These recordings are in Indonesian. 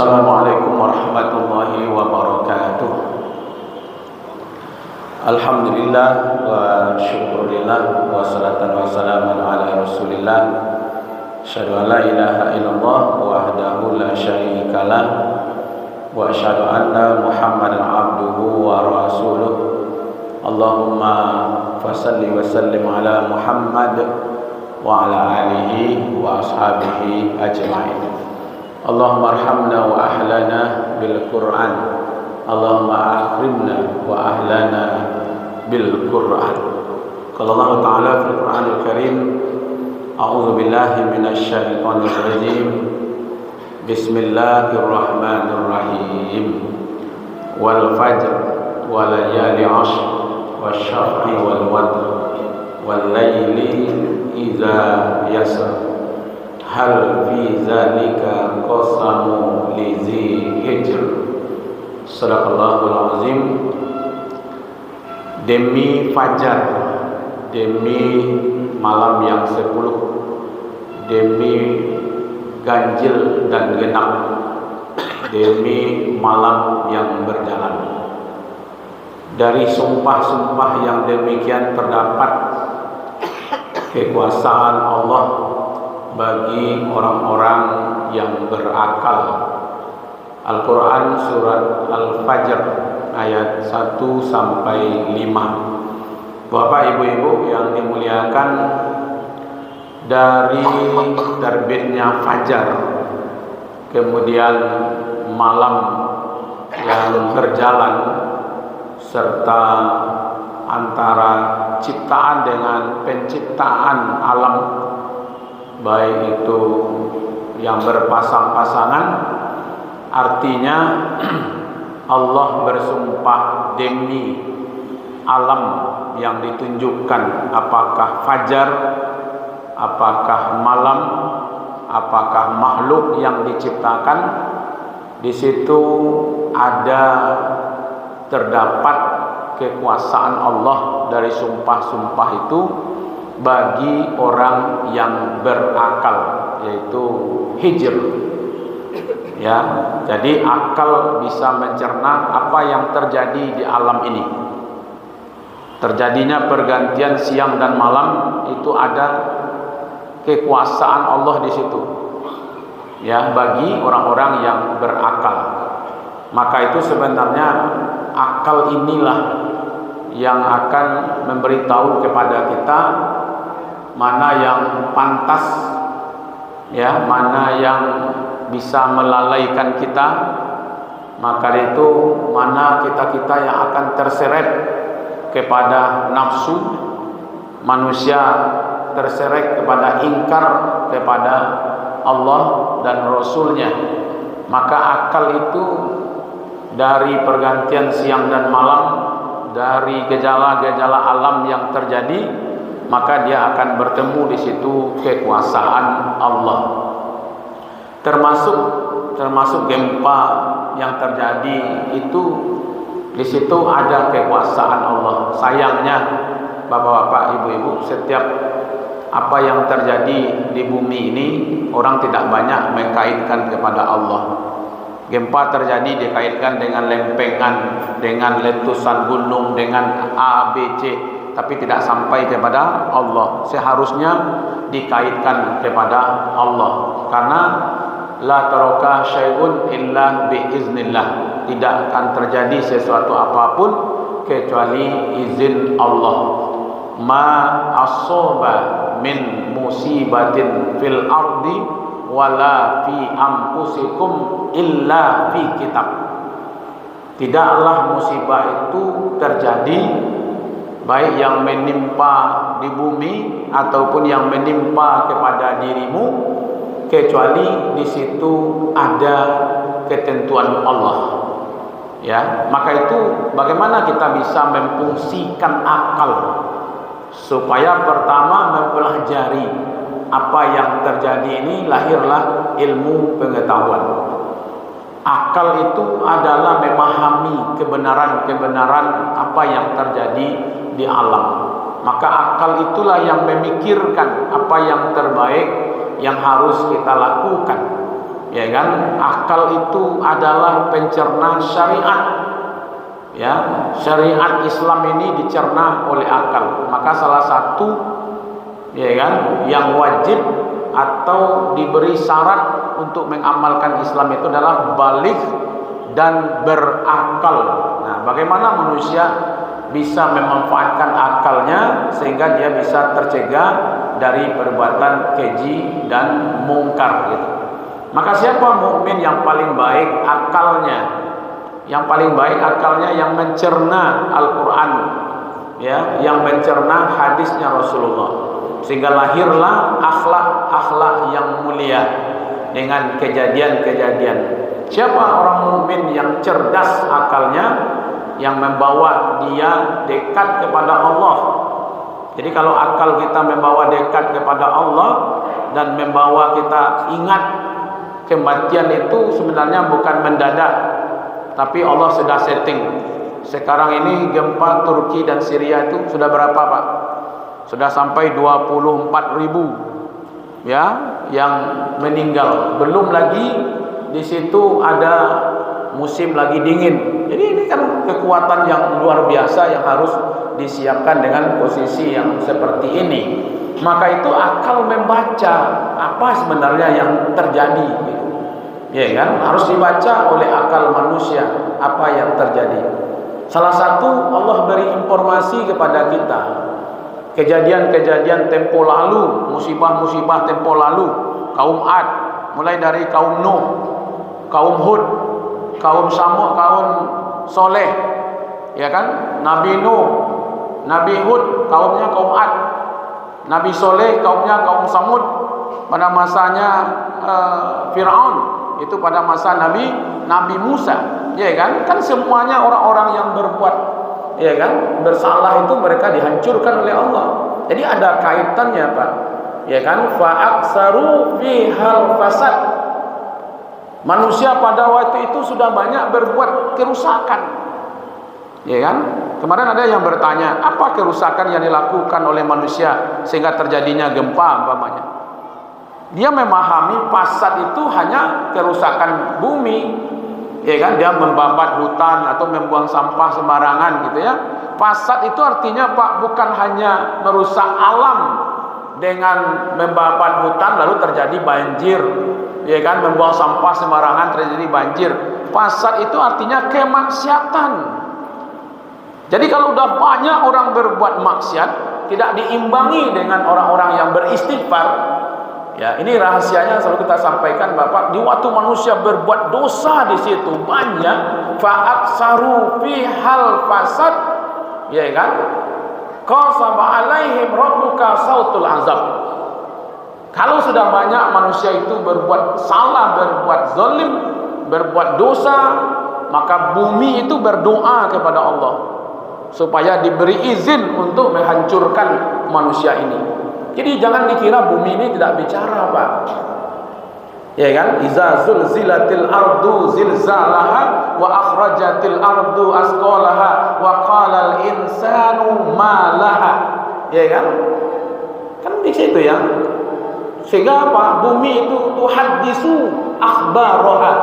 Assalamualaikum warahmatullahi wabarakatuh. Alhamdulillah wa syukurillah wa salatan wa salaman ala rasulillah. Asyhadu an la ilaha illallah wahdahu la syarikalah wa asyhadu anna Muhammadan abduhu wa rasuluh. Allahumma fasalli wa sallim ala Muhammad wa ala alihi wa ashabihi ajma'in. Allahumma arhamna wa ahlana bil Qur'an. Allahumma akrimna wa ahlana bil Qur'an. Qala Allah Ta'ala fil Qur'anil Karim, a'udzu billahi minasy syaithanir rajim. Bismillahirrahmanirrahim. Wal fajr wa layali 'ashr wasyaf'i wal watr wal laili idza yasr. Hal fi zalika qasamu lizi hijr. Sadaqallahul azim. Demi fajar, demi malam yang 10, demi ganjil dan genap, demi malam yang berjalan. Dari sumpah-sumpah yang demikian terdapat kekuasaan Allah bagi orang-orang yang berakal. Al-Quran surat Al-Fajr ayat 1 sampai 5. Bapak ibu-ibu yang dimuliakan, dari terbitnya fajar kemudian malam yang berjalan serta antara ciptaan dengan penciptaan alam, baik itu yang berpasang-pasangan, artinya Allah bersumpah demi alam yang ditunjukkan, apakah fajar, apakah malam, apakah makhluk yang diciptakan. Di situ ada terdapat kekuasaan Allah dari sumpah-sumpah itu bagi orang yang berakal, yaitu hijr. Ya, jadi akal bisa mencerna apa yang terjadi di alam ini. Terjadinya pergantian siang dan malam itu ada kekuasaan Allah di situ. Ya, bagi orang-orang yang berakal. Maka itu sebenarnya akal inilah yang akan memberitahu kepada kita mana yang pantas, ya, mana yang bisa melalaikan kita. Maka itu mana kita yang akan terseret kepada nafsu, manusia terseret kepada ingkar kepada Allah dan Rasulnya. Maka akal itu dari pergantian siang dan malam, dari gejala-gejala alam yang terjadi, maka dia akan bertemu di situ kekuasaan Allah. Termasuk gempa yang terjadi itu, di situ ada kekuasaan Allah. Sayangnya bapak-bapak, ibu-ibu, setiap apa yang terjadi di bumi ini orang tidak banyak mengkaitkan kepada Allah. Gempa terjadi dikaitkan dengan lempengan, dengan letusan gunung, dengan A, B, C, tapi tidak sampai kepada Allah. Seharusnya dikaitkan kepada Allah, karena la taraka syai'un illa biiznillah. Tidak akan terjadi sesuatu apapun kecuali izin Allah. Ma asaba min musibatin fil ardi wala fi anfusikum illa fi kitab. Tidaklah musibah itu terjadi, baik yang menimpa di bumi ataupun yang menimpa kepada dirimu, kecuali di situ ada ketentuan Allah. Ya, maka itu bagaimana kita bisa memfungsikan akal supaya pertama mempelajari apa yang terjadi ini, lahirlah ilmu pengetahuan. Akal itu adalah memahami kebenaran-kebenaran apa yang terjadi di alam. Maka akal itulah yang memikirkan apa yang terbaik yang harus kita lakukan. Ya kan? Akal itu adalah pencerna syariat. Ya, syariat Islam ini dicerna oleh akal. Maka salah satu, ya kan, yang wajib atau diberi syarat untuk mengamalkan Islam itu adalah baligh dan berakal. Nah, bagaimana manusia bisa memanfaatkan akalnya sehingga dia bisa tercegah dari perbuatan keji dan mungkar gitu. Maka siapa mukmin yang paling baik akalnya? Yang paling baik akalnya yang mencerna Al-Qur'an, ya, yang mencerna hadisnya Rasulullah. Sehingga lahirlah akhlak-akhlak yang mulia dengan kejadian-kejadian. Siapa orang mukmin yang cerdas akalnya, yang membawa dia dekat kepada Allah. Jadi kalau akal kita membawa dekat kepada Allah dan membawa kita ingat kematian itu sebenarnya bukan mendadak, tapi Allah sudah setting. Sekarang ini gempa Turki dan Syria itu sudah berapa, Pak? Sudah sampai 24.000 ya yang meninggal. Belum lagi di situ ada musim lagi dingin. Jadi ini kan kekuatan yang luar biasa yang harus disiapkan dengan posisi yang seperti ini. Maka itu akal membaca apa sebenarnya yang terjadi gitu. Ya kan, harus dibaca oleh akal manusia apa yang terjadi. Salah satu, Allah beri informasi kepada kita kejadian-kejadian tempo lalu, musibah-musibah tempo lalu, kaum Ad, mulai dari kaum Nuh, kaum Hud, kaum Samud, kaum Soleh, ya kan? Nabi Nuh, Nabi Hud, kaumnya kaum Ad, Nabi Soleh, kaumnya kaum Samud, pada masanya Fir'aun, itu pada masa Nabi Musa, ya kan? Kan semuanya orang-orang yang berbuat, ya kan, bersalah itu mereka dihancurkan oleh Allah. Jadi ada kaitannya, Pak, ya kan? Fa'aksaru fihal fasad. Manusia pada waktu itu sudah banyak berbuat kerusakan, ya kan? Kemarin ada yang bertanya, apa kerusakan yang dilakukan oleh manusia sehingga terjadinya gempa umpamanya? Dia memahami fasad itu hanya kerusakan bumi, ya kan? Dia membabat hutan atau membuang sampah sembarangan gitu ya. Fasad itu artinya, Pak, bukan hanya merusak alam dengan membabat hutan lalu terjadi banjir, ya kan? Membuang sampah sembarangan terjadi banjir. Fasad itu artinya kemaksiatan. Jadi kalau udah banyak orang berbuat maksiat, tidak diimbangi dengan orang-orang yang beristighfar. Ya, ini rahasianya selalu kita sampaikan, Bapak. Di waktu manusia berbuat dosa di situ banyak, fa'aksaru fihal fasad, ya kan? Qasaba alaihim rabbuka sautul azab. Kalau sudah banyak manusia itu berbuat salah, berbuat zalim, berbuat dosa, maka bumi itu berdoa kepada Allah supaya diberi izin untuk menghancurkan manusia ini. Jadi jangan dikira bumi ini tidak bicara, Pak. Ya kan? Iza zulzilatil ardu zilzalaha wa akhrajatil ardu asqalaha wa qalal insanu ma laha. Ya kan? Kan di situ ya. Sehingga apa? Bumi itu tuhaddisu akhbaraha.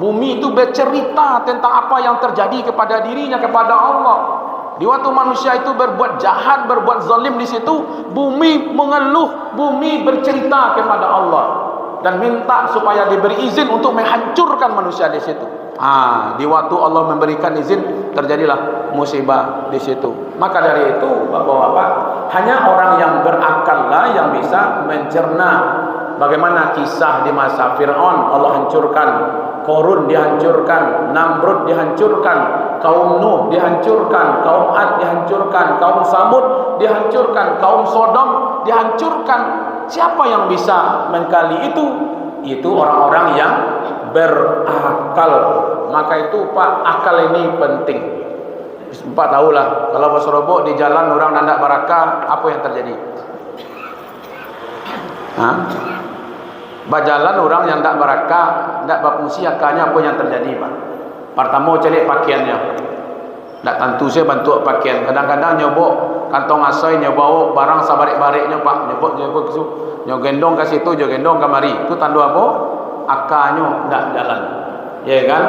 Bumi itu bercerita tentang apa yang terjadi kepada dirinya, kepada Allah. Di waktu manusia itu berbuat jahat, berbuat zalim di situ, bumi mengeluh, bumi bercerita kepada Allah dan minta supaya diberi izin untuk menghancurkan manusia di situ. Di waktu Allah memberikan izin, terjadilah musibah di situ. Maka dari itu, Bapak-bapak, hanya orang yang berakallah yang bisa mencerna bagaimana kisah di masa Fir'aun Allah hancurkan, Korun dihancurkan, Namrud dihancurkan, kaum Nuh dihancurkan, kaum Ad dihancurkan, kaum Samud dihancurkan, kaum Sodom dihancurkan. Siapa yang bisa mengkali itu? Itu orang-orang yang berakal. Maka itu, Pak, akal ini penting. Pak tahulah, kalau Pak Surabaya di jalan orang nandak barakah, apa yang terjadi? Berjalan orang yang tak barakah, tak berfungsi akalnya, apa yang terjadi, Pak? Pertama cari pakaiannya, tak tentu saya bantu pakaian. Kadang-kadang nyobok kantong asoy, nyobok barang sabarik-bariknya, Pak, nyobok gendong ke situ, gendong ke mari. Itu tanda apa? akalnya tidak jalan, ya kan?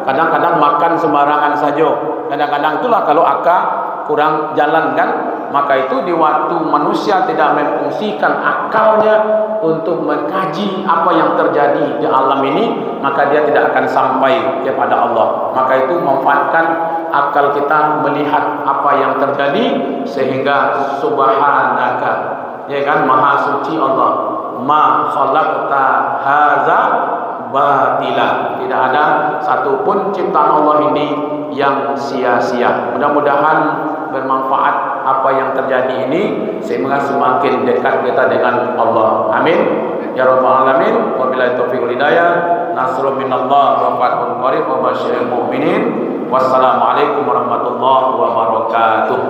Kadang-kadang makan sembarangan saja, kadang-kadang itulah kalau akal kurang jalan kan. Maka itu di waktu manusia tidak memfungsikan akalnya untuk mengkaji apa yang terjadi di alam ini, maka dia tidak akan sampai kepada Allah. Maka itu memanfaatkan akal kita melihat apa yang terjadi, sehingga subhanaka, ya kan, maha suci Allah, ma khalaqta haza batila, tidak ada satupun ciptaan Allah ini yang sia-sia. Mudah-mudahan bermanfaat apa yang terjadi ini, sehingga semakin dekat kita dengan Allah. Amin ya rabbal alamin. Wabillahi taufiq wal hidayah. Nasrun minallah wa fathun qarib wa basyiril mu'minin. Wassalamualaikum warahmatullahi wabarakatuh.